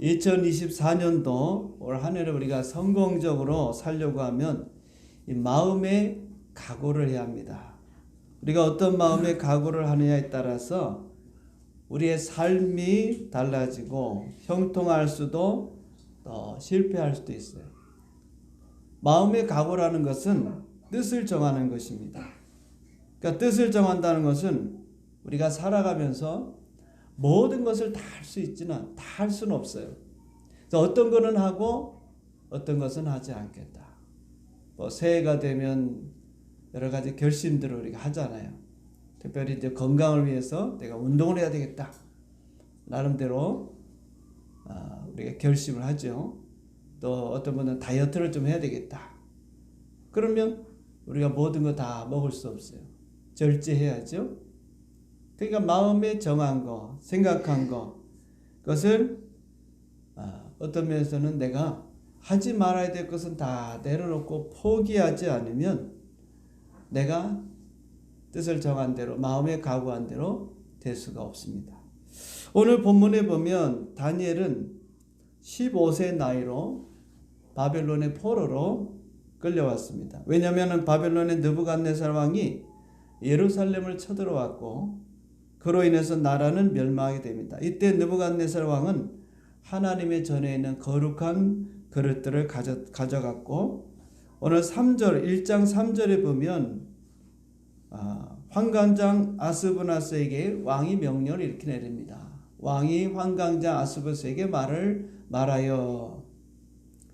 2024년도 올 한 해를 우리가 성공적으로 살려고 하면 이 마음의 각오를 해야 합니다. 우리가 어떤 마음의 각오를 하느냐에 따라서 우리의 삶이 달라지고 형통할 수도 실패할 수도 있어요. 마음의 각오라는 것은 뜻을 정하는 것입니다. 그러니까 뜻을 정한다는 것은 우리가 살아가면서 모든 것을 다 할 수 있지는 다 할 수는 없어요. 그래서 어떤 거는 하고 어떤 것은 하지 않겠다. 새해가 되면 여러 가지 결심들을 우리가 하잖아요. 특별히 이제 건강을 위해서 내가 운동을 해야 되겠다. 나름대로 우리가 결심을 하죠. 또 어떤 분은 다이어트를 좀 해야 되겠다. 그러면 우리가 모든 거 다 먹을 수 없어요. 절제해야죠. 그러니까 마음에 정한 거, 생각한 거, 그것을 어떤 면에서는 내가 하지 말아야 될 것은 다 내려놓고 포기하지 않으면 내가 뜻을 정한 대로, 마음에 각오한 대로 될 수가 없습니다. 오늘 본문에 보면 다니엘은 15세 나이로 바벨론의 포로로 끌려왔습니다. 왜냐하면 바벨론의 느부갓네살 왕이 예루살렘을 쳐들어왔고 그로 인해서 나라는 멸망하게 됩니다. 이때 느부갓네살 왕은 하나님의 전에 있는 거룩한 그릇들을 가져갔고 오늘 1장 3절에 보면 환관장 아스브나스에게 왕이 명령을 이렇게 내립니다. 왕이 환관장 아스브나스에게 말하여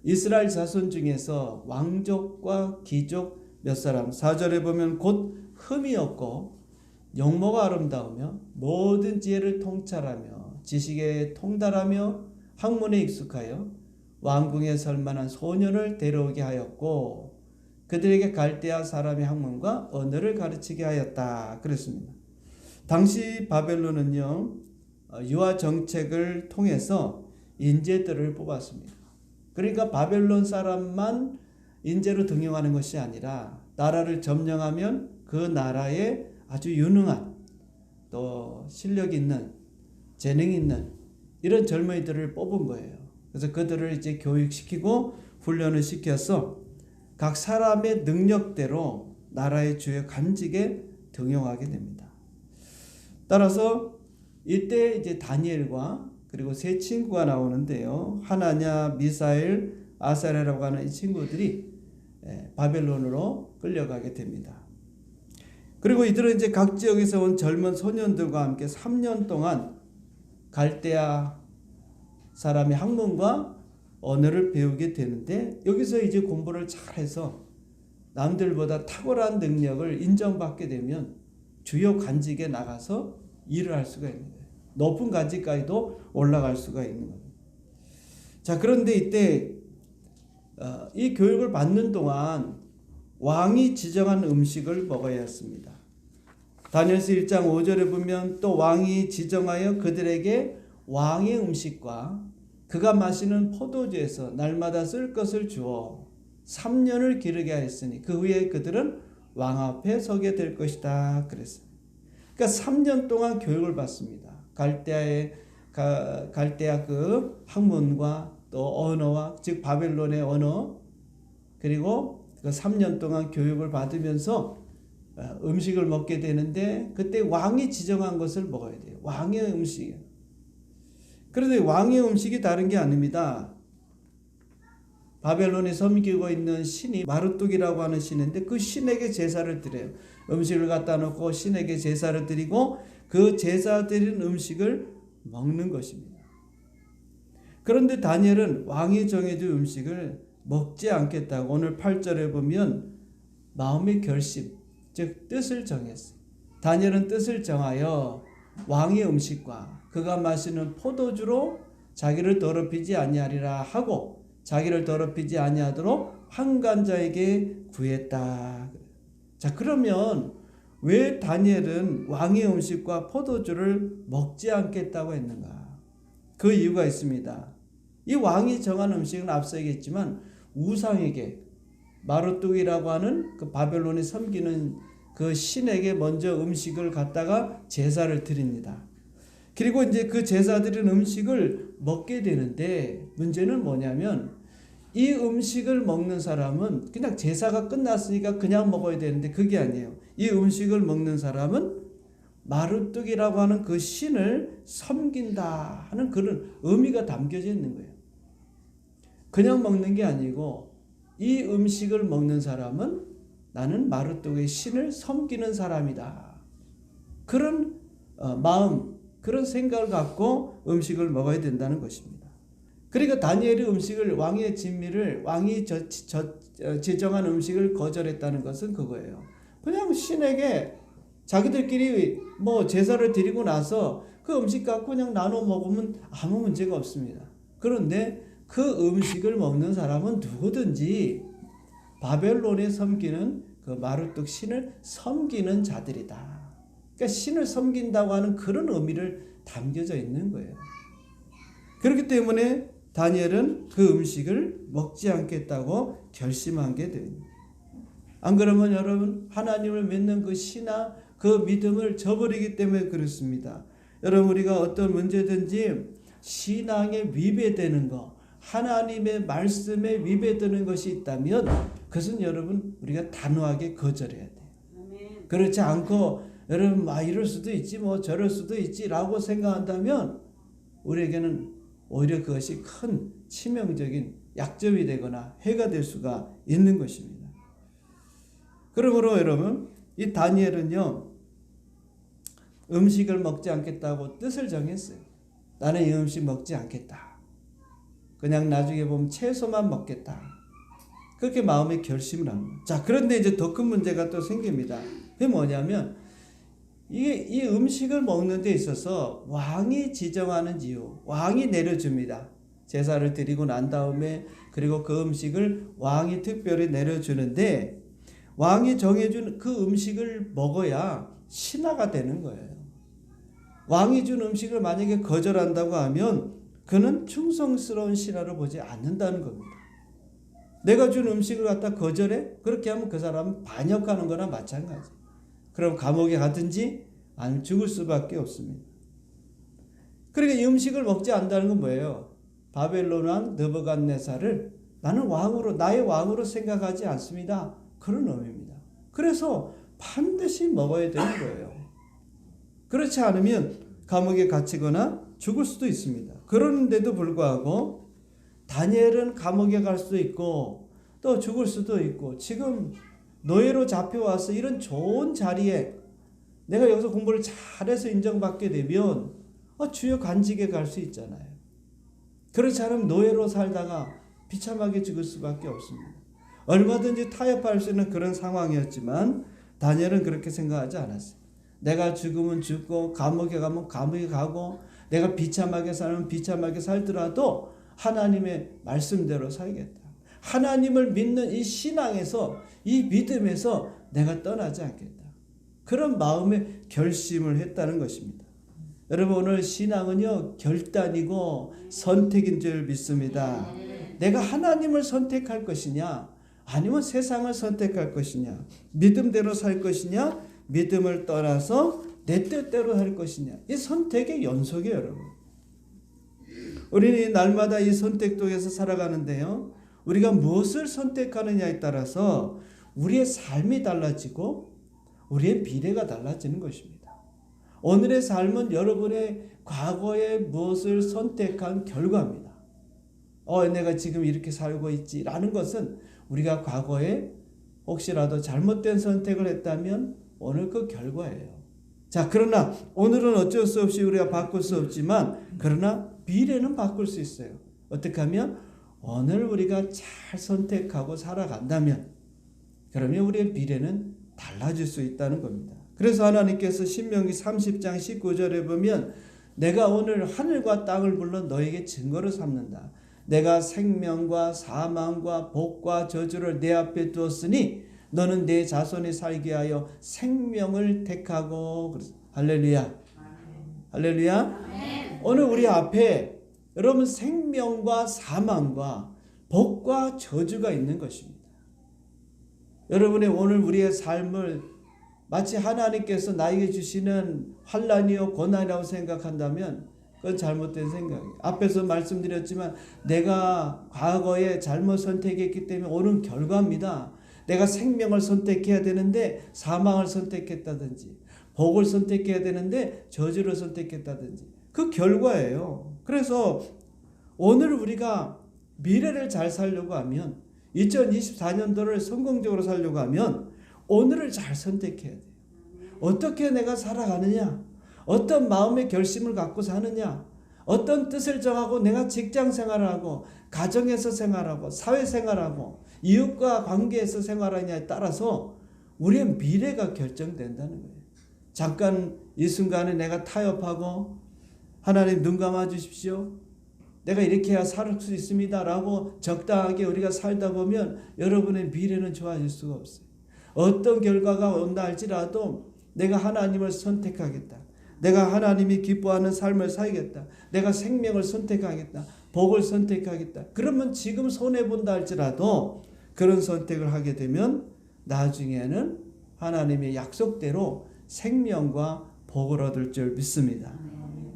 이스라엘 자손 중에서 왕족과 귀족 몇 사람 4절에 보면 곧 흠이 없고 용모가 아름다우며 모든 지혜를 통찰하며 지식에 통달하며 학문에 익숙하여 왕궁에 설 만한 소년을 데려오게 하였고 그들에게 갈대아 사람의 학문과 언어를 가르치게 하였다. 그랬습니다. 당시 바벨론은요 유아 정책을 통해서 인재들을 뽑았습니다. 그러니까 바벨론 사람만 인재로 등용하는 것이 아니라 나라를 점령하면 그 나라에 아주 유능한 또 실력 있는 재능 있는 이런 젊은이들을 뽑은 거예요. 그래서 그들을 이제 교육시키고 훈련을 시켜서 각 사람의 능력대로 나라의 주요 관직에 등용하게 됩니다. 따라서 이때 이제 다니엘과 그리고 세 친구가 나오는데요. 하나냐, 미사엘, 아사랴라고 하는 이 친구들이 바벨론으로 끌려가게 됩니다. 그리고 이들은 이제 각 지역에서 온 젊은 소년들과 함께 3년 동안 갈대아 사람의 학문과 언어를 배우게 되는데 여기서 이제 공부를 잘해서 남들보다 탁월한 능력을 인정받게 되면 주요 관직에 나가서 일을 할 수가 있는 거예요. 높은 관직까지도 올라갈 수가 있는 거예요. 자, 그런데 이때 이 교육을 받는 동안 왕이 지정한 음식을 먹어야 했습니다. 다니엘서 1장 5절에 보면 또 왕이 지정하여 그들에게 왕의 음식과 그가 마시는 포도주에서 날마다 쓸 것을 주어 3년을 기르게 하였으니 그 후에 그들은 왕 앞에 서게 될 것이다. 그랬어요. 그러니까 3년 동안 교육을 받습니다. 갈대아 그 학문과 또 언어와 즉 바벨론의 언어 그리고 그 3년 동안 교육을 받으면서 음식을 먹게 되는데 그때 왕이 지정한 것을 먹어야 돼요. 왕의 음식이에요. 그런데 왕의 음식이 다른 게 아닙니다. 바벨론에 섬기고 있는 신이 마르뚝이라고 하는 신인데 그 신에게 제사를 드려요. 음식을 갖다 놓고 신에게 제사를 드리고 그 제사 드린 음식을 먹는 것입니다. 그런데 다니엘은 왕이 정해준 음식을 먹지 않겠다고 오늘 8절에 보면 마음의 결심, 즉 뜻을 정했어요. 다니엘은 뜻을 정하여 왕의 음식과 그가 마시는 포도주로 자기를 더럽히지 아니하리라 하고 자기를 더럽히지 아니하도록 환관자에게 구했다. 자, 그러면 왜 다니엘은 왕의 음식과 포도주를 먹지 않겠다고 했는가? 그 이유가 있습니다. 이 왕이 정한 음식은 앞서 얘기했지만 우상에게 마르뚝이라고 하는 그 바벨론이 섬기는 그 신에게 먼저 음식을 갖다가 제사를 드립니다. 그리고 이제 그 제사 드린 음식을 먹게 되는데 문제는 뭐냐면 이 음식을 먹는 사람은 그냥 제사가 끝났으니까 그냥 먹어야 되는데 그게 아니에요. 이 음식을 먹는 사람은 마르뚝이라고 하는 그 신을 섬긴다 하는 그런 의미가 담겨져 있는 거예요. 그냥 먹는 게 아니고 이 음식을 먹는 사람은 나는 마르뚝의 신을 섬기는 사람이다. 그런 마음, 그런 생각을 갖고 음식을 먹어야 된다는 것입니다. 그러니까 다니엘이 음식을 왕의 진미를 왕이 제정한 음식을 거절했다는 것은 그거예요. 그냥 신에게 자기들끼리 뭐 제사를 드리고 나서 그 음식 갖고 그냥 나눠 먹으면 아무 문제가 없습니다. 그런데 그 음식을 먹는 사람은 누구든지 바벨론에 섬기는 그 마르뚝 신을 섬기는 자들이다. 그러니까 신을 섬긴다고 하는 그런 의미를 담겨져 있는 거예요. 그렇기 때문에 다니엘은 그 음식을 먹지 않겠다고 결심한 게 됩니다. 안 그러면 여러분 하나님을 믿는 그 신앙, 그 믿음을 저버리기 때문에 그렇습니다. 여러분 우리가 어떤 문제든지 신앙에 위배되는 거, 하나님의 말씀에 위배되는 것이 있다면 그것은 여러분 우리가 단호하게 거절해야 돼요. 그렇지 않고 여러분 이럴 수도 있지 뭐 저럴 수도 있지라고 생각한다면 우리에게는 오히려 그것이 큰 치명적인 약점이 되거나 해가 될 수가 있는 것입니다. 그러므로 여러분 이 다니엘은요 음식을 먹지 않겠다고 뜻을 정했어요. 나는 이 음식 먹지 않겠다. 그냥 나중에 보면 채소만 먹겠다. 그렇게 마음의 결심을 합니다. 자, 그런데 이제 더 큰 문제가 또 생깁니다. 그게 뭐냐면 이 음식을 먹는 데 있어서 왕이 지정하는 이유, 왕이 내려줍니다. 제사를 드리고 난 다음에 그리고 그 음식을 왕이 특별히 내려주는데 왕이 정해준 그 음식을 먹어야 신하가 되는 거예요. 왕이 준 음식을 만약에 거절한다고 하면 그는 충성스러운 신하로 보지 않는다는 겁니다. 내가 준 음식을 갖다 거절해? 그렇게 하면 그 사람은 반역하는 거나 마찬가지. 그럼 감옥에 가든지 아니면 죽을 수밖에 없습니다. 그러니까 이 음식을 먹지 않는다는 건 뭐예요? 바벨론 왕 느부갓네살을 나는 왕으로 나의 왕으로 생각하지 않습니다. 그런 의미입니다. 그래서 반드시 먹어야 되는 거예요. 그렇지 않으면 감옥에 갇히거나 죽을 수도 있습니다. 그런데도 불구하고 다니엘은 감옥에 갈 수도 있고 또 죽을 수도 있고 지금 노예로 잡혀와서 이런 좋은 자리에 내가 여기서 공부를 잘해서 인정받게 되면 주요 관직에 갈 수 있잖아요. 그렇지 않으면 노예로 살다가 비참하게 죽을 수밖에 없습니다. 얼마든지 타협할 수 있는 그런 상황이었지만 다니엘은 그렇게 생각하지 않았어요. 내가 죽으면 죽고 감옥에 가면 감옥에 가고 내가 비참하게 살면 비참하게 살더라도 하나님의 말씀대로 살겠다. 하나님을 믿는 이 신앙에서 이 믿음에서 내가 떠나지 않겠다. 그런 마음의 결심을 했다는 것입니다. 여러분 오늘 신앙은요 결단이고 선택인 줄 믿습니다. 내가 하나님을 선택할 것이냐 아니면 세상을 선택할 것이냐 믿음대로 살 것이냐 믿음을 떠나서 내 뜻대로 할 것이냐 이 선택의 연속이에요. 여러분 우리는 날마다 이 선택 속에서 살아가는데요 우리가 무엇을 선택하느냐에 따라서 우리의 삶이 달라지고 우리의 미래가 달라지는 것입니다. 오늘의 삶은 여러분의 과거에 무엇을 선택한 결과입니다. 내가 지금 이렇게 살고 있지라는 것은 우리가 과거에 혹시라도 잘못된 선택을 했다면 오늘 그 결과예요. 자, 그러나 오늘은 어쩔 수 없이 우리가 바꿀 수 없지만 그러나 미래는 바꿀 수 있어요. 어떻게 하면 오늘 우리가 잘 선택하고 살아간다면 그러면 우리의 미래는 달라질 수 있다는 겁니다. 그래서 하나님께서 신명기 30장 19절에 보면 내가 오늘 하늘과 땅을 불러 너에게 증거로 삼는다. 내가 생명과 사망과 복과 저주를 내 앞에 두었으니 너는 내 자손이 살게 하여 생명을 택하고. 할렐루야. 할렐루야. 오늘 우리 앞에 여러분 생명과 사망과 복과 저주가 있는 것입니다. 여러분의 오늘 우리의 삶을 마치 하나님께서 나에게 주시는 환난이요 고난이라고 생각한다면 그건 잘못된 생각이에요. 앞에서 말씀드렸지만 내가 과거에 잘못 선택했기 때문에 오는 결과입니다. 내가 생명을 선택해야 되는데 사망을 선택했다든지 복을 선택해야 되는데 저주를 선택했다든지 그 결과예요. 그래서 오늘 우리가 미래를 잘 살려고 하면 2024년도를 성공적으로 살려고 하면 오늘을 잘 선택해야 돼요. 어떻게 내가 살아가느냐? 어떤 마음의 결심을 갖고 사느냐? 어떤 뜻을 정하고 내가 직장 생활하고 가정에서 생활하고 사회생활하고 이웃과 관계에서 생활하느냐에 따라서 우리의 미래가 결정된다는 거예요. 잠깐 이 순간에 내가 타협하고 하나님 눈 감아 주십시오. 내가 이렇게 해야 살 수 있습니다 라고 적당하게 우리가 살다 보면 여러분의 미래는 좋아질 수가 없어요. 어떤 결과가 온다 할지라도 내가 하나님을 선택하겠다. 내가 하나님이 기뻐하는 삶을 살겠다. 내가 생명을 선택하겠다. 복을 선택하겠다. 그러면 지금 손해본다 할지라도 그런 선택을 하게 되면 나중에는 하나님의 약속대로 생명과 복을 얻을 줄 믿습니다.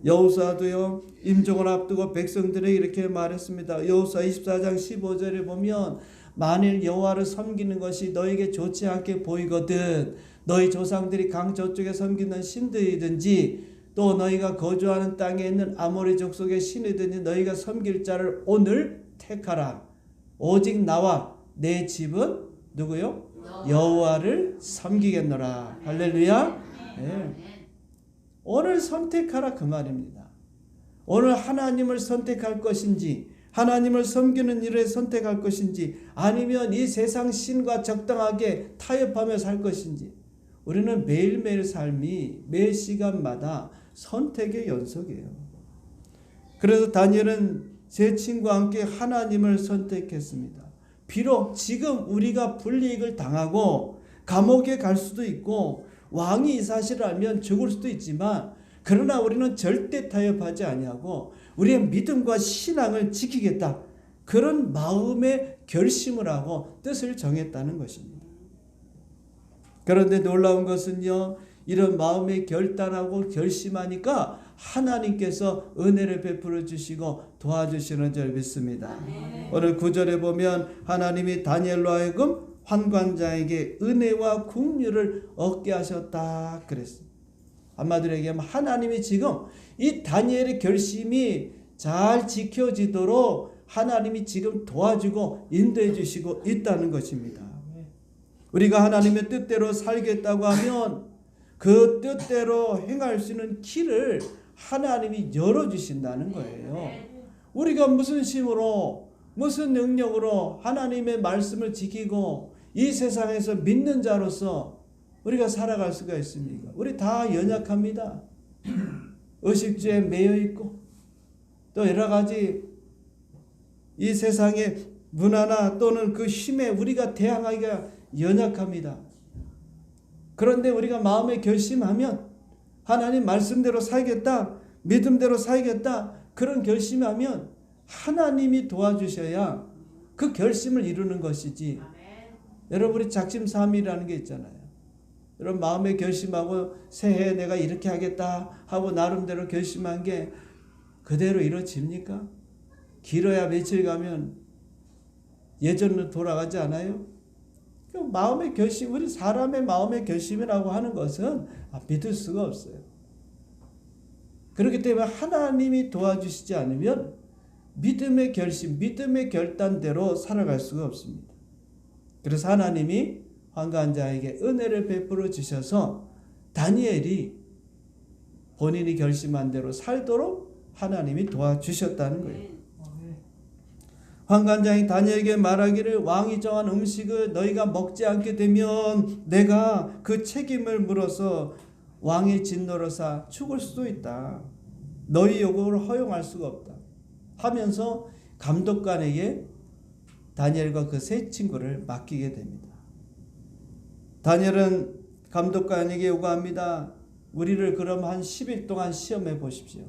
여호수아도요 임종을 앞두고 백성들에게 이렇게 말했습니다. 여호수아 24장 15절에 보면 만일 여호와를 섬기는 것이 너에게 좋지 않게 보이거든 너희 조상들이 강 저쪽에 섬기는 신들이든지 또 너희가 거주하는 땅에 있는 아모리 족속의 신이든지 너희가 섬길 자를 오늘 택하라. 오직 나와 내 집은 누구요? 여호와를 섬기겠노라. 할렐루야. 네. 오늘 선택하라 그 말입니다. 오늘 하나님을 선택할 것인지 하나님을 섬기는 일에 선택할 것인지 아니면 이 세상 신과 적당하게 타협하며 살 것인지 우리는 매일매일 삶이 매 시간마다 선택의 연속이에요. 그래서 다니엘은 세 친구와 함께 하나님을 선택했습니다. 비록 지금 우리가 불이익을 당하고 감옥에 갈 수도 있고 왕이 이 사실을 알면 죽을 수도 있지만 그러나 우리는 절대 타협하지 아니하고 우리의 믿음과 신앙을 지키겠다. 그런 마음의 결심을 하고 뜻을 정했다는 것입니다. 그런데 놀라운 것은요. 이런 마음의 결단하고 결심하니까 하나님께서 은혜를 베풀어 주시고 도와주시는 줄 믿습니다. 오늘 9절에 보면 하나님이 다니엘로 하여금 환관자에게 은혜와 긍휼을 얻게 하셨다 그랬어요. 한마디로 얘기하면 하나님이 지금 이 다니엘의 결심이 잘 지켜지도록 하나님이 지금 도와주고 인도해 주시고 있다는 것입니다. 우리가 하나님의 뜻대로 살겠다고 하면 그 뜻대로 행할 수 있는 길을 하나님이 열어주신다는 거예요. 우리가 무슨 힘으로 무슨 능력으로 하나님의 말씀을 지키고 이 세상에서 믿는 자로서 우리가 살아갈 수가 있습니까? 우리 다 연약합니다. 의식주에 매여 있고 또 여러 가지 이 세상의 문화나 또는 그 힘에 우리가 대항하기가 연약합니다. 그런데 우리가 마음에 결심하면 하나님 말씀대로 살겠다, 믿음대로 살겠다 그런 결심하면 하나님이 도와주셔야 그 결심을 이루는 것이지. 여러분 우리 작심삼일이라는 게 있잖아요. 여러분 마음에 결심하고 새해 내가 이렇게 하겠다 하고 나름대로 결심한 게 그대로 이루어집니까? 길어야 며칠 가면 예전으로 돌아가지 않아요? 그 마음의 결심, 우리 사람의 마음의 결심이라고 하는 것은 믿을 수가 없어요. 그렇기 때문에 하나님이 도와주시지 않으면 믿음의 결심, 믿음의 결단대로 살아갈 수가 없습니다. 그래서 하나님이 환갑한 자에게 은혜를 베풀어 주셔서 다니엘이 본인이 결심한 대로 살도록 하나님이 도와주셨다는 거예요. 환관장이 다니엘에게 말하기를 왕이 정한 음식을 너희가 먹지 않게 되면 내가 그 책임을 물어서 왕의 진노로 사 죽을 수도 있다. 너희 요구를 허용할 수가 없다. 하면서 감독관에게 다니엘과 그 세 친구를 맡기게 됩니다. 다니엘은 감독관에게 요구합니다. 우리를 그럼 한 10일 동안 시험해 보십시오.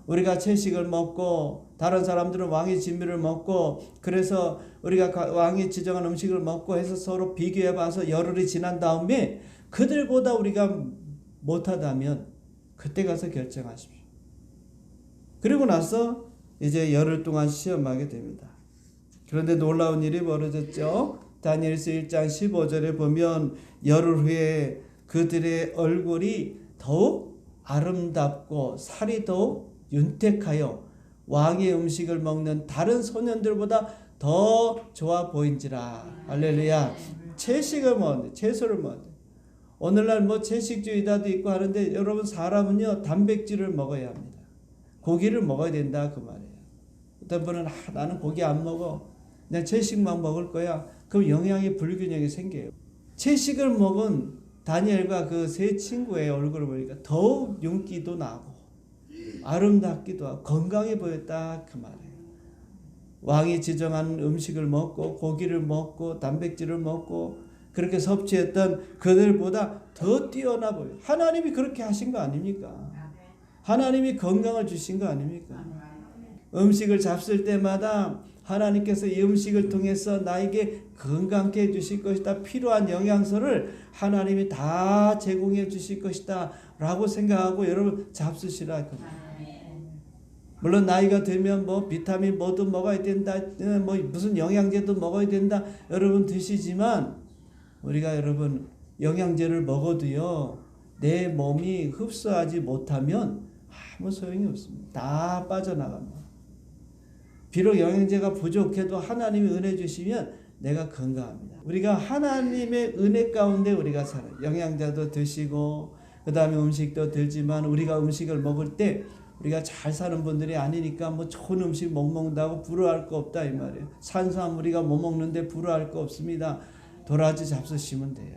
우리가 채식을 먹고 다른 사람들은 왕의 진미를 먹고 그래서 우리가 왕이 지정한 음식을 먹고 해서 서로 비교해 봐서 열흘이 지난 다음에 그들보다 우리가 못하다면 그때 가서 결정하십시오. 그리고 나서 이제 열흘 동안 시험하게 됩니다. 그런데 놀라운 일이 벌어졌죠. 다니엘서 1장 15절에 보면 열흘 후에 그들의 얼굴이 더욱 아름답고 살이 더욱 윤택하여 왕의 음식을 먹는 다른 소년들보다 더 좋아 보인지라. 할렐루야. 채식을 먹는데, 채소를 먹는데. 오늘날 뭐 채식주의자도 있고 하는데 여러분 사람은요 단백질을 먹어야 합니다. 고기를 먹어야 된다 그 말이에요. 어떤 분은 나는 고기 안 먹어. 그냥 채식만 먹을 거야. 그럼 영양의 불균형이 생겨요. 채식을 먹은 다니엘과 그 세 친구의 얼굴을 보니까 더욱 윤기도 나고 아름답기도 하고 건강해 보였다 그 말이에요. 왕이 지정한 음식을 먹고 고기를 먹고 단백질을 먹고 그렇게 섭취했던 그들보다 더 뛰어나 보여요. 하나님이 그렇게 하신 거 아닙니까? 하나님이 건강을 주신 거 아닙니까? 음식을 잡술 때마다 하나님께서 이 음식을 통해서 나에게 건강케 해주실 것이다. 필요한 영양소를 하나님이 다 제공해 주실 것이다 라고 생각하고 여러분 잡수시라. 물론 나이가 들면 뭐 비타민 뭐도 먹어야 된다, 뭐 무슨 영양제도 먹어야 된다 여러분 드시지만 우리가 여러분 영양제를 먹어도요 내 몸이 흡수하지 못하면 아무 소용이 없습니다. 다 빠져나갑니다. 비록 영양제가 부족해도 하나님이 은혜 주시면 내가 건강합니다. 우리가 하나님의 은혜 가운데 우리가 살아요. 영양제도 드시고 그 다음에 음식도 들지만 우리가 음식을 먹을 때 우리가 잘 사는 분들이 아니니까 뭐 좋은 음식 못 먹는다고 부러워할 거 없다 이 말이에요. 산삼 우리가 못 먹는데 부러워할 거 없습니다. 도라지 잡수시면 돼요.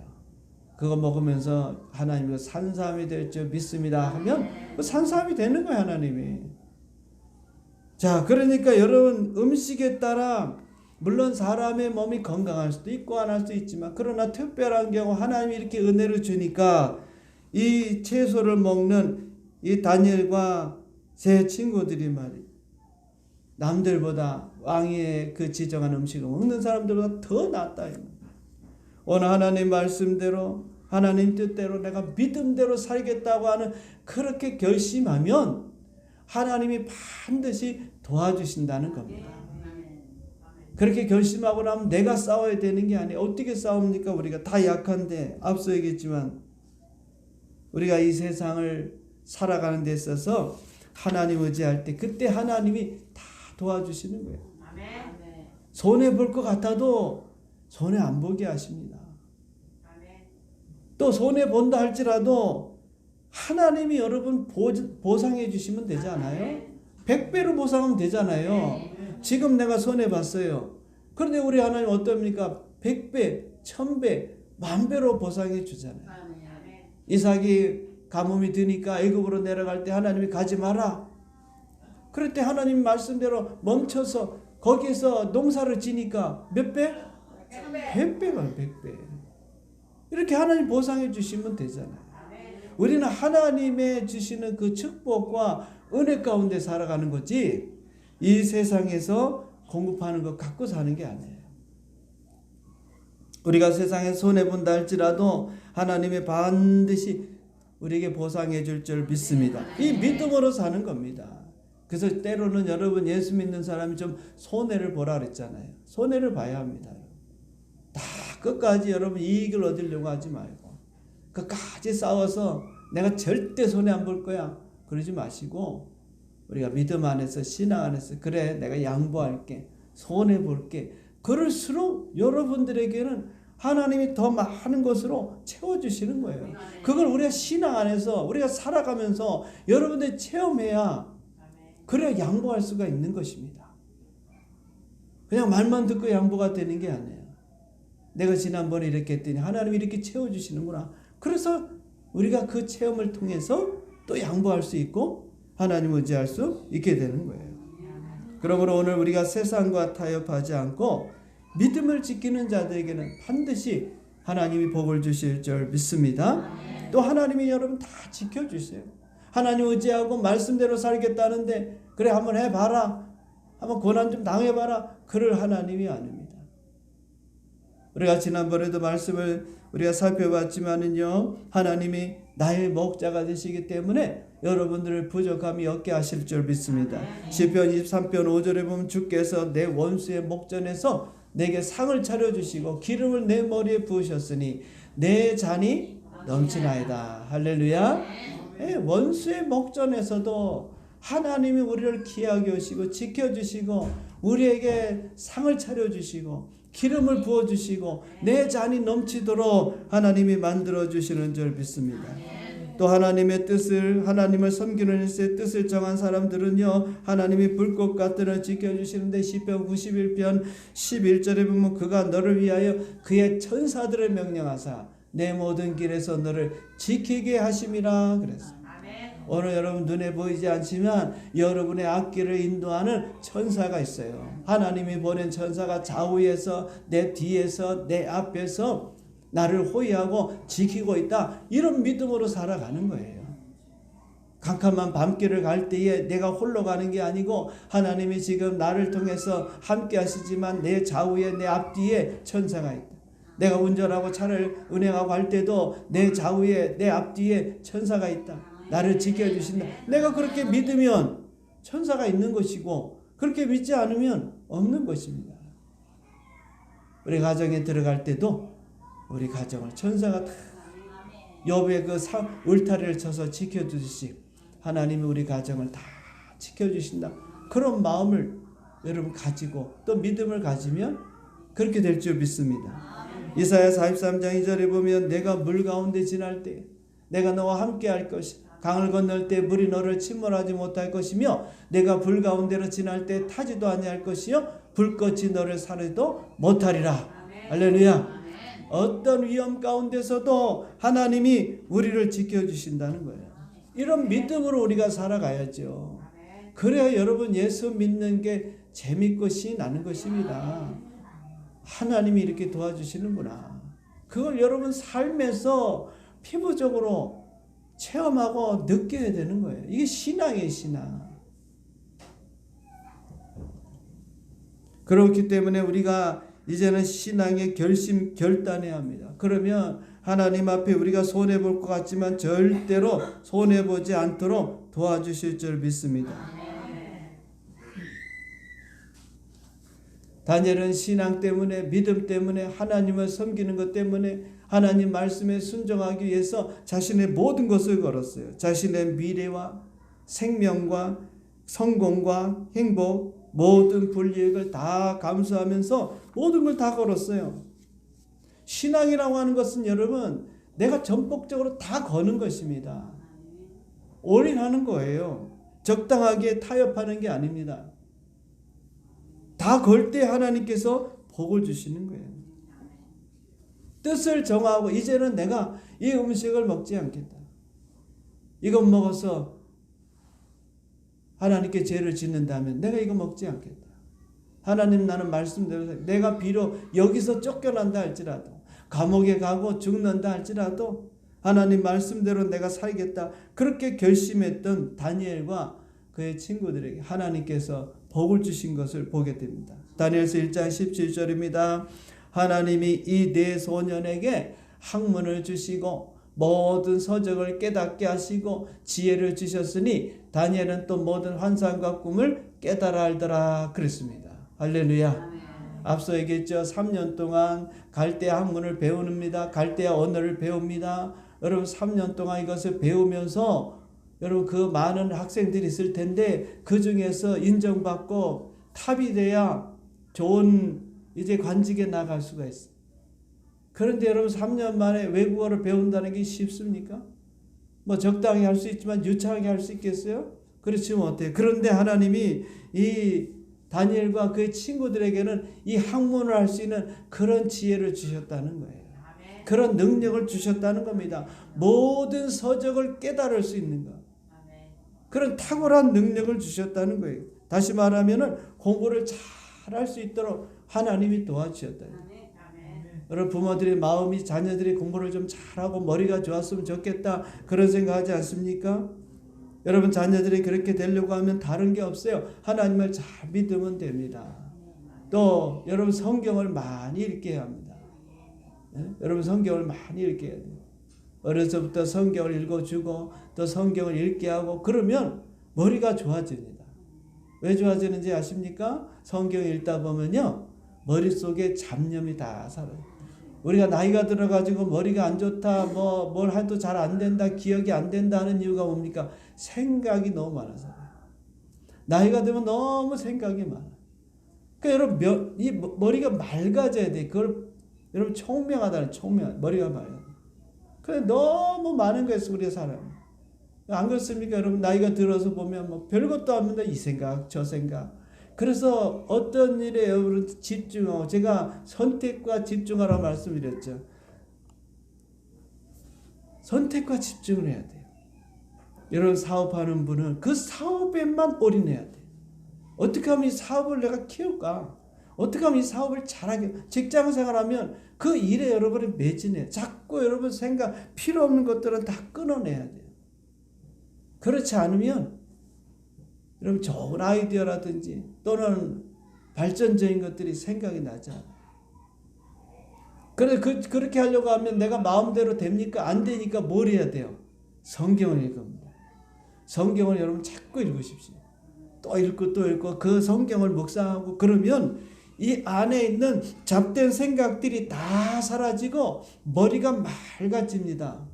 그거 먹으면서 하나님이 산삼이 될 줄 믿습니다 하면 그 산삼이 되는 거예요 하나님이. 자 그러니까 여러분 음식에 따라 물론 사람의 몸이 건강할 수도 있고 안 할 수도 있지만 그러나 특별한 경우 하나님이 이렇게 은혜를 주니까 이 채소를 먹는 이 다니엘과 세 친구들이 말이에요. 남들보다 왕의 그 지정한 음식을 먹는 사람들보다 더 낫다. 오늘 하나님 말씀대로 하나님 뜻대로 내가 믿음대로 살겠다고 하는 그렇게 결심하면 하나님이 반드시 도와주신다는 겁니다. 그렇게 결심하고 나면 내가 싸워야 되는 게 아니에요. 어떻게 싸웁니까? 우리가 다 약한데 앞서 얘기했지만 우리가 이 세상을 살아가는 데 있어서 하나님 의지할 때 그때 하나님이 다 도와주시는 거예요. 손해볼 것 같아도 손해 안 보게 하십니다. 또 손해본다 할지라도 하나님이 여러분 보상해 주시면 되지 않아요? 100배로 보상하면 되잖아요. 지금 내가 손해봤어요. 그런데 우리 하나님 어떻습니까? 100배, 1000배, 10,000배로 보상해 주잖아요. 이삭이 가뭄이 드니까 애굽으로 내려갈 때 하나님이 가지 마라. 그럴 때 하나님 말씀대로 멈춰서 거기서 농사를 지니까 몇 배? 100배가 100배. 이렇게 하나님 보상해 주시면 되잖아요. 우리는 하나님의 주시는 그 축복과 은혜 가운데 살아가는 거지 이 세상에서 공급하는 것 갖고 사는 게 아니에요. 우리가 세상에 손해본다 할지라도 하나님이 반드시 우리에게 보상해 줄 줄 믿습니다. 이 믿음으로 사는 겁니다. 그래서 때로는 여러분 예수 믿는 사람이 좀 손해를 보라 그랬잖아요. 손해를 봐야 합니다. 다 끝까지 여러분 이익을 얻으려고 하지 말고 끝까지 싸워서 내가 절대 손해 안 볼 거야 그러지 마시고 우리가 믿음 안에서 신앙 안에서 그래 내가 양보할게 손해 볼게 그럴수록 여러분들에게는 하나님이 더 많은 것으로 채워주시는 거예요. 그걸 우리가 신앙 안에서 우리가 살아가면서 여러분들이 체험해야 그래야 양보할 수가 있는 것입니다. 그냥 말만 듣고 양보가 되는 게 아니에요. 내가 지난번에 이렇게 했더니 하나님이 이렇게 채워주시는구나. 그래서 우리가 그 체험을 통해서 또 양보할 수 있고 하나님 의지할 수 있게 되는 거예요. 그러므로 오늘 우리가 세상과 타협하지 않고 믿음을 지키는 자들에게는 반드시 하나님이 복을 주실 줄 믿습니다. 또 하나님이 여러분 다 지켜주세요. 하나님 의지하고 말씀대로 살겠다는데 그래 한번 해봐라. 한번 고난 좀 당해봐라. 그럴 하나님이 아닙니다. 우리가 지난번에도 말씀을 우리가 살펴봤지만은요 하나님이 나의 목자가 되시기 때문에 여러분들의 부족함이 없게 하실 줄 믿습니다. 시편 23편 5절에 보면 주께서 내 원수의 목전에서 내게 상을 차려주시고 기름을 내 머리에 부으셨으니 내 잔이 넘치나이다. 할렐루야. 원수의 목전에서도 하나님이 우리를 귀하게 하시고 지켜주시고 우리에게 상을 차려주시고 기름을 부어주시고 내 잔이 넘치도록 하나님이 만들어주시는 줄 믿습니다. 또 하나님의 뜻을, 하나님을 섬기는 일의 뜻을 정한 사람들은요, 하나님이 불꽃 같은 지켜주시는데 시편 91편 11절에 보면 그가 너를 위하여 그의 천사들을 명령하사 내 모든 길에서 너를 지키게 하심이라 그랬어요. 오늘 여러분 눈에 보이지 않지만 여러분의 앞길을 인도하는 천사가 있어요. 하나님이 보낸 천사가 좌우에서 내 뒤에서 내 앞에서 나를 호위하고 지키고 있다. 이런 믿음으로 살아가는 거예요. 캄캄한 밤길을 갈 때에 내가 홀로 가는 게 아니고 하나님이 지금 나를 통해서 함께 하시지만 내 좌우에 내 앞뒤에 천사가 있다. 내가 운전하고 차를 운행하고 할 때도 내 좌우에 내 앞뒤에 천사가 있다. 나를 지켜주신다. 내가 그렇게 믿으면 천사가 있는 것이고 그렇게 믿지 않으면 없는 것입니다. 우리 가정에 들어갈 때도 우리 가정을 천사가 다 욥의 그 울타리를 쳐서 지켜주듯이 하나님이 우리 가정을 다 지켜주신다. 그런 마음을 여러분 가지고 또 믿음을 가지면 그렇게 될 줄 믿습니다. 이사야 43장 2절에 보면 내가 물 가운데 지날 때 내가 너와 함께 할 것이다. 강을 건널 때 물이 너를 침몰하지 못할 것이며 내가 불 가운데로 지날 때 타지도 아니할 것이요 불꽃이 너를 사르지도 못하리라. 할렐루야. 어떤 위험 가운데서도 하나님이 우리를 지켜주신다는 거예요. 이런 믿음으로 우리가 살아가야죠. 그래야 여러분 예수 믿는 게 재밌고 신이 나는 것입니다. 하나님이 이렇게 도와주시는구나. 그걸 여러분 삶에서 피부적으로 체험하고 느껴야 되는 거예요. 이게 신앙이에요, 신앙. 그렇기 때문에 우리가 이제는 신앙의 결단해야 합니다. 그러면 하나님 앞에 우리가 손해볼 것 같지만 절대로 손해보지 않도록 도와주실 줄 믿습니다. 다니엘은 신앙 때문에 믿음 때문에 하나님을 섬기는 것 때문에 하나님 말씀에 순종하기 위해서 자신의 모든 것을 걸었어요. 자신의 미래와 생명과 성공과 행복 모든 불이익을 다 감수하면서 모든 걸 다 걸었어요. 신앙이라고 하는 것은 여러분 내가 전폭적으로 다 거는 것입니다. 올인하는 거예요. 적당하게 타협하는 게 아닙니다. 다 걸 때 하나님께서 복을 주시는 거예요. 뜻을 정하고 이제는 내가 이 음식을 먹지 않겠다. 이것 먹어서 하나님께 죄를 짓는다면 내가 이거 먹지 않겠다. 하나님 나는 말씀대로 내가 비록 여기서 쫓겨난다 할지라도 감옥에 가고 죽는다 할지라도 하나님 말씀대로 내가 살겠다. 그렇게 결심했던 다니엘과 그의 친구들에게 하나님께서 복을 주신 것을 보게 됩니다. 다니엘서 1장 17절입니다. 하나님이 이 네 소년에게 학문을 주시고 모든 서적을 깨닫게 하시고 지혜를 주셨으니 다니엘은 또 모든 환상과 꿈을 깨달아 알더라 그랬습니다. 할렐루야. 앞서 얘기했죠. 3년 동안 갈대아 학문을 배웁니다. 갈대아 언어를 배웁니다. 여러분 3년 동안 이것을 배우면서 여러분 그 많은 학생들이 있을 텐데 그 중에서 인정받고 탑이 돼야 좋은 이제 관직에 나갈 수가 있어요. 그런데 여러분 3년 만에 외국어를 배운다는 게 쉽습니까? 뭐 적당히 할 수 있지만 유창하게 할 수 있겠어요? 그렇지 못해요. 그런데 하나님이 이 다니엘과 그의 친구들에게는 이 학문을 할 수 있는 그런 지혜를 주셨다는 거예요. 그런 능력을 주셨다는 겁니다. 모든 서적을 깨달을 수 있는 것. 그런 탁월한 능력을 주셨다는 거예요. 다시 말하면 공부를 잘 할 수 있도록 하나님이 도와주셨다. 여러분 부모들의 마음이 자녀들이 공부를 좀 잘하고 머리가 좋았으면 좋겠다 그런 생각하지 않습니까? 여러분 자녀들이 그렇게 되려고 하면 다른 게 없어요. 하나님을 잘 믿으면 됩니다. 또 여러분 성경을 많이 읽게 합니다. 네? 여러분 성경을 많이 읽게 해야 돼요. 어려서부터 성경을 읽어주고 또 성경을 읽게 하고 그러면 머리가 좋아집니다. 왜 좋아지는지 아십니까? 성경 읽다 보면요. 머릿속에 잡념이 다 사라져요. 우리가 나이가 들어가지고 머리가 안 좋다, 뭘 해도 잘 안 된다, 기억이 안 된다 하는 이유가 뭡니까? 생각이 너무 많아서. 나이가 들면 너무 생각이 많아요. 그러니까 여러분, 이 머리가 맑아져야 돼. 그걸 여러분 총명하다는 머리가 맑아. 그래 너무 많은 거였어 우리 사람. 안 그렇습니까? 여러분 나이가 들어서 보면 뭐 별것도 없는데 이 생각 저 생각. 그래서 어떤 일에 여러분 집중하고 제가 선택과 집중하라고 말씀드렸죠. 선택과 집중을 해야 돼요. 여러분 사업하는 분은 그 사업에만 올인해야 돼요. 어떻게 하면 이 사업을 내가 키울까? 어떻게 하면 이 사업을 잘하게 직장 생활하면 그 일에 여러분이 매진해요. 자꾸 여러분 생각 필요 없는 것들은 다 끊어내야 돼요. 그렇지 않으면 여러분 좋은 아이디어라든지 또는 발전적인 것들이 생각이 나지 않아요. 그렇게 하려고 하면 내가 마음대로 됩니까? 안 되니까 뭘 해야 돼요? 성경을 읽습니다. 성경을 여러분 자꾸 읽으십시오. 또 읽고 또 읽고 그 성경을 묵상하고 그러면 이 안에 있는 잡된 생각들이 다 사라지고 머리가 맑아집니다.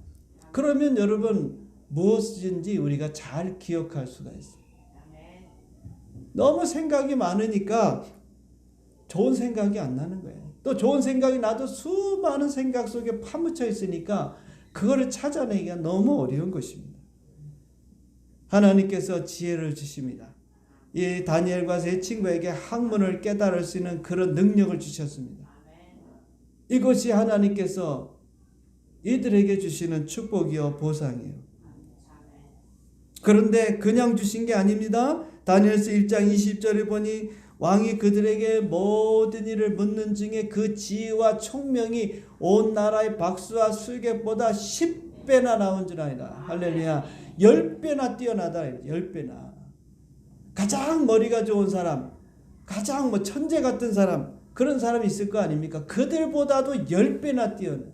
그러면 여러분 무엇인지 우리가 잘 기억할 수가 있어요. 너무 생각이 많으니까 좋은 생각이 안 나는 거예요. 또 좋은 생각이 나도 수많은 생각 속에 파묻혀 있으니까 그거를 찾아내기가 너무 어려운 것입니다. 하나님께서 지혜를 주십니다. 이 다니엘과 세 친구에게 학문을 깨달을 수 있는 그런 능력을 주셨습니다. 이것이 하나님께서 이들에게 주시는 축복이요 보상이에요. 그런데 그냥 주신 게 아닙니다. 다니엘서 1장 20절에 보니 왕이 그들에게 모든 일을 묻는 중에 그 지혜와 총명이 온 나라의 박수와 술객보다 10배나 나온 줄 아니라. 할렐루야. 10배나 뛰어나다. 10배나. 가장 머리가 좋은 사람, 가장 천재 같은 사람, 그런 사람이 있을 거 아닙니까? 그들보다도 10배나 뛰어나.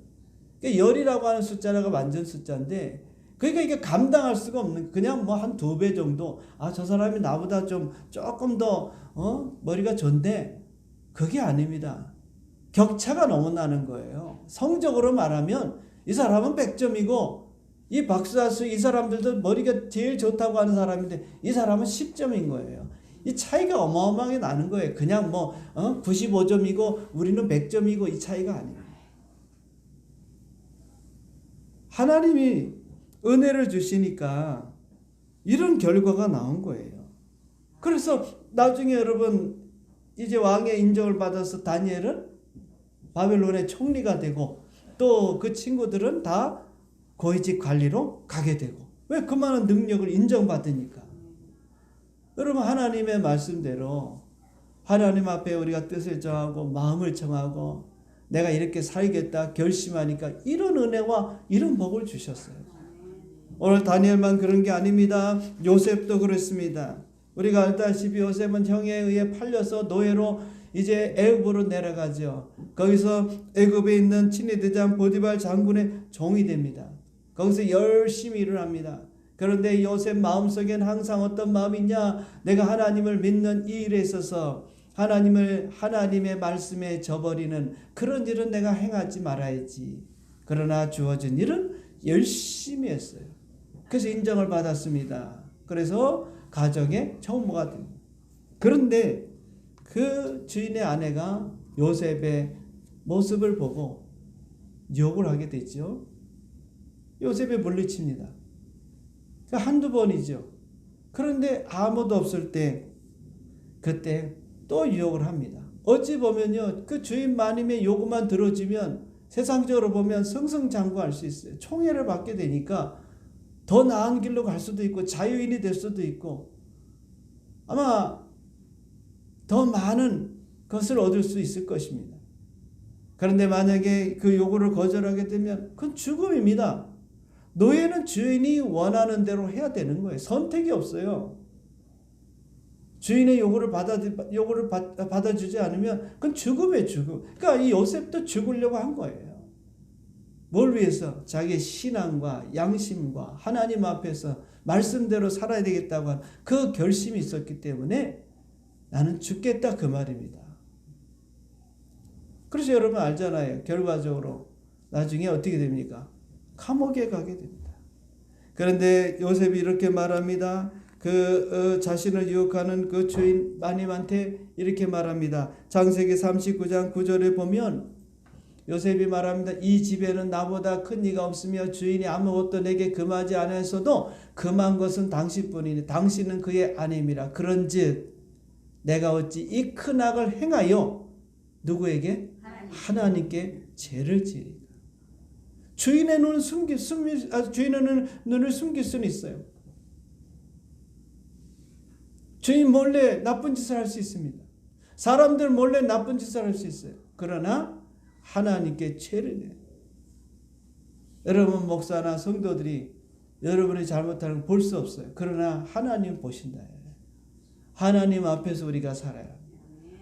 그러니까 열이라고 하는 숫자가 완전 숫자인데 그러니까 이게 감당할 수가 없는 그냥 한 2배 정도. 저 사람이 나보다 조금 더 머리가 좋은데 그게 아닙니다. 격차가 너무 나는 거예요. 성적으로 말하면 이 사람은 100점이고 이 박사수 이 사람들도 머리가 제일 좋다고 하는 사람인데 이 사람은 10점인 거예요. 이 차이가 어마어마하게 나는 거예요. 그냥 95점이고 우리는 100점이고 이 차이가 아니에요. 하나님이 은혜를 주시니까 이런 결과가 나온 거예요. 그래서 나중에 여러분 이제 왕의 인정을 받아서 다니엘은 바벨론의 총리가 되고 또 그 친구들은 다 고위직 관리로 가게 되고. 왜? 그 많은 능력을 인정받으니까. 여러분 하나님의 말씀대로 하나님 앞에 우리가 뜻을 정하고 마음을 정하고 내가 이렇게 살겠다 결심하니까 이런 은혜와 이런 복을 주셨어요. 오늘 다니엘만 그런 게 아닙니다. 요셉도 그렇습니다. 우리가 알다시피 요셉은 형에 의해 팔려서 노예로 이제 애굽으로 내려가죠. 거기서 애굽에 있는 친위대장 보디발 장군의 종이 됩니다. 거기서 열심히 일을 합니다. 그런데 요셉 마음속엔 항상 어떤 마음이 있냐? 내가 하나님을 믿는 이 일에 있어서 하나님의 말씀에 저버리는 그런 일은 내가 행하지 말아야지. 그러나 주어진 일은 열심히 했어요. 그래서 인정을 받았습니다. 그래서 가정의 총무가 됩니다. 그런데 그 주인의 아내가 요셉의 모습을 보고 욕을 하게 되죠. 요셉이 물리칩니다. 한두 번이죠. 그런데 아무도 없을 때 그때 또 유혹을 합니다. 어찌 보면요, 그 주인 마님의 요구만 들어주면 세상적으로 보면 승승장구할 수 있어요. 총애를 받게 되니까 더 나은 길로 갈 수도 있고 자유인이 될 수도 있고 아마 더 많은 것을 얻을 수 있을 것입니다. 그런데 만약에 그 요구를 거절하게 되면 그건 죽음입니다. 노예는 주인이 원하는 대로 해야 되는 거예요. 선택이 없어요. 주인의 요구를 받아주지 않으면 그건 죽음이에요, 죽음. 그러니까 이 요셉도 죽으려고 한 거예요. 뭘 위해서? 자기의 신앙과 양심과 하나님 앞에서 말씀대로 살아야 되겠다고 하는 그 결심이 있었기 때문에 나는 죽겠다 그 말입니다. 그래서 여러분 알잖아요. 결과적으로 나중에 어떻게 됩니까? 감옥에 가게 됩니다. 그런데 요셉이 이렇게 말합니다. 자신을 유혹하는 그 주인 마님한테 이렇게 말합니다. 창세기 39장 9절에 보면 요셉이 말합니다. 이 집에는 나보다 큰 이가 없으며 주인이 아무것도 내게 금하지 않았어도 금한 것은 당신뿐이니 당신은 그의 아님이라. 그런즉 내가 어찌 이 큰 악을 행하여 누구에게? 하나님께 죄를 지으리까. 주인의 눈을 숨길 수는 있어요. 주인 몰래 나쁜 짓을 할 수 있습니다. 사람들 몰래 나쁜 짓을 할 수 있어요. 그러나 하나님께 죄를 내요. 여러분 목사나 성도들이 여러분이 잘못하는 걸 볼 수 없어요. 그러나 하나님 보신다. 하나님 앞에서 우리가 살아야 합니다.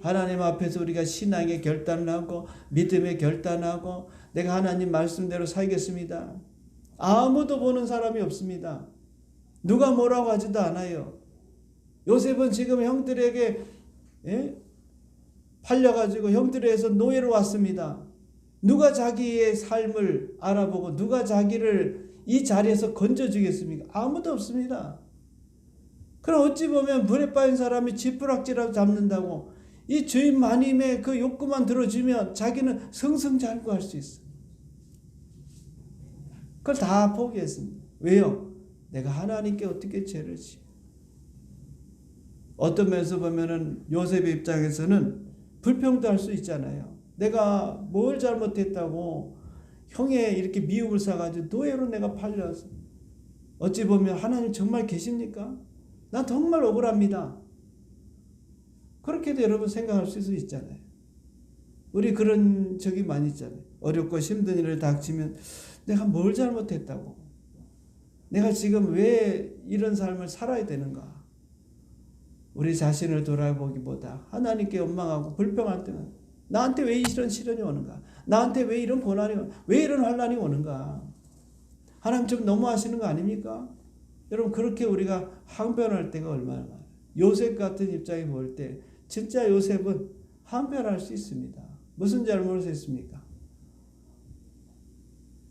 하나님 앞에서 우리가 신앙의 결단을 하고 믿음의 결단하고 내가 하나님 말씀대로 살겠습니다. 아무도 보는 사람이 없습니다. 누가 뭐라고 하지도 않아요. 요셉은 지금 형들에게 팔려가지고 형들에서 노예로 왔습니다. 누가 자기의 삶을 알아보고 누가 자기를 이 자리에서 건져주겠습니까? 아무도 없습니다. 그럼 어찌 보면 불에 빠진 사람이 지푸락지라도 잡는다고 이 주인 마님의 그 욕구만 들어주면 자기는 승승장구할 수 있어요. 그걸 다 포기했습니다. 왜요? 내가 하나님께 어떻게 죄를 지어? 어떤 면에서 보면은 요셉의 입장에서는 불평도 할 수 있잖아요. 내가 뭘 잘못했다고 형의 이렇게 미움을 사가지고 노예로 내가 팔려서 어찌 보면 하나님 정말 계십니까? 난 정말 억울합니다. 그렇게도 여러분 생각할 수 있잖아요. 우리 그런 적이 많이 있잖아요. 어렵고 힘든 일을 닥치면 내가 뭘 잘못했다고, 내가 지금 왜 이런 삶을 살아야 되는가. 우리 자신을 돌아보기보다 하나님께 원망하고 불평할 때는 나한테 왜 이런 시련이 오는가, 나한테 왜 이런 고난이 오는가, 왜 이런 환난이 오는가. 하나님 좀 너무하시는 거 아닙니까? 여러분 그렇게 우리가 항변할 때가 얼마나 많아요. 요셉 같은 입장에 볼 때 진짜 요셉은 항변할 수 있습니다. 무슨 잘못을 했습니까?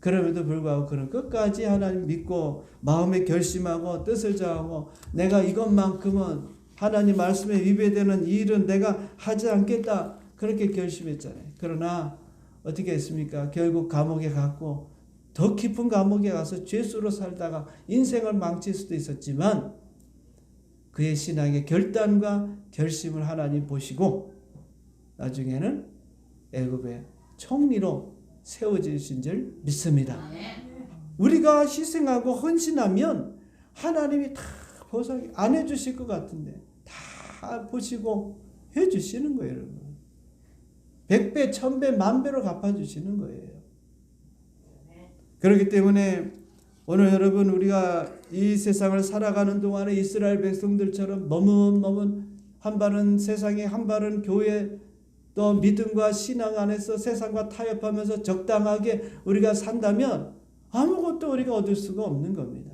그럼에도 불구하고 그는 끝까지 하나님 믿고 마음에 결심하고 뜻을 정하고 내가 이것만큼은 하나님 말씀에 위배되는 이 일은 내가 하지 않겠다 그렇게 결심했잖아요. 그러나 어떻게 했습니까? 결국 감옥에 갔고 더 깊은 감옥에 가서 죄수로 살다가 인생을 망칠 수도 있었지만 그의 신앙의 결단과 결심을 하나님 보시고 나중에는 애굽의 총리로 세워지신 줄 믿습니다. 우리가 희생하고 헌신하면 하나님이 다 보상 안 해주실 것 같은데 다 보시고 해주시는 거예요. 여러분. 100배, 1000배, 10,000배로 갚아주시는 거예요. 그렇기 때문에 오늘 여러분 우리가 이 세상을 살아가는 동안에 이스라엘 백성들처럼 머뭇머뭇 한 발은 세상에 한 발은 교회 또 믿음과 신앙 안에서 세상과 타협하면서 적당하게 우리가 산다면 아무것도 우리가 얻을 수가 없는 겁니다.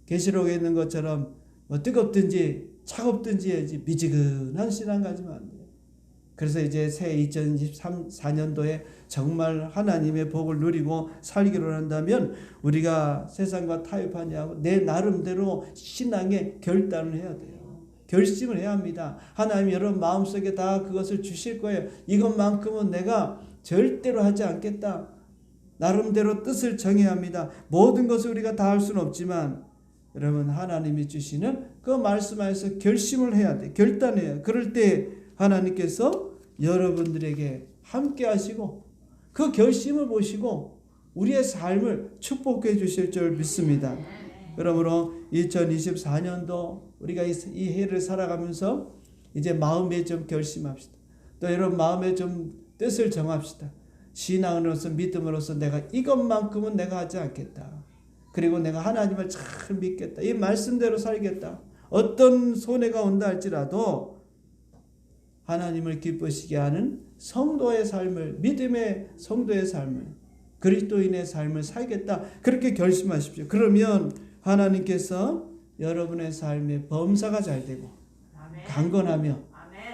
계시록에 있는 것처럼 뭐 뜨겁든지 차갑든지 해야지 미지근한 신앙 가지면 안 돼요. 그래서 이제 새 2024년도에 정말 하나님의 복을 누리고 살기로 한다면 우리가 세상과 타협하지 않고 내 나름대로 신앙의 결단을 해야 돼요. 결심을 해야 합니다. 하나님 여러분 마음속에 다 그것을 주실 거예요. 이것만큼은 내가 절대로 하지 않겠다. 나름대로 뜻을 정해야 합니다. 모든 것을 우리가 다 할 수는 없지만 여러분 하나님이 주시는 그 말씀 안에서 결심을 해야 돼. 결단해요. 그럴 때 하나님께서 여러분들에게 함께 하시고 그 결심을 보시고 우리의 삶을 축복해 주실 줄 믿습니다. 그러므로 2024년도 우리가 이 해를 살아가면서 이제 마음에 좀 결심합시다. 또 여러분 마음에 좀 뜻을 정합시다. 신앙으로서 믿음으로서 내가 이것만큼은 내가 하지 않겠다. 그리고 내가 하나님을 잘 믿겠다. 이 말씀대로 살겠다. 어떤 손해가 온다 할지라도 하나님을 기쁘시게 하는 성도의 삶을, 믿음의 성도의 삶을 그리스도인의 삶을 살겠다. 그렇게 결심하십시오. 그러면 하나님께서 여러분의 삶에 범사가 잘 되고 강건하며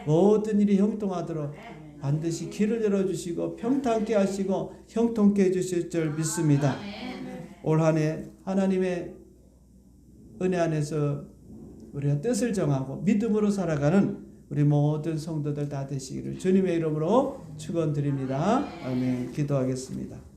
모든 일이 형통하도록 반드시 길을 열어주시고 평탄케 하시고 형통케 해주실 줄 믿습니다. 올 한 해 하나님의 은혜 안에서 우리가 뜻을 정하고 믿음으로 살아가는 우리 모든 성도들 다 되시기를 주님의 이름으로 축원드립니다. 아멘. 기도하겠습니다.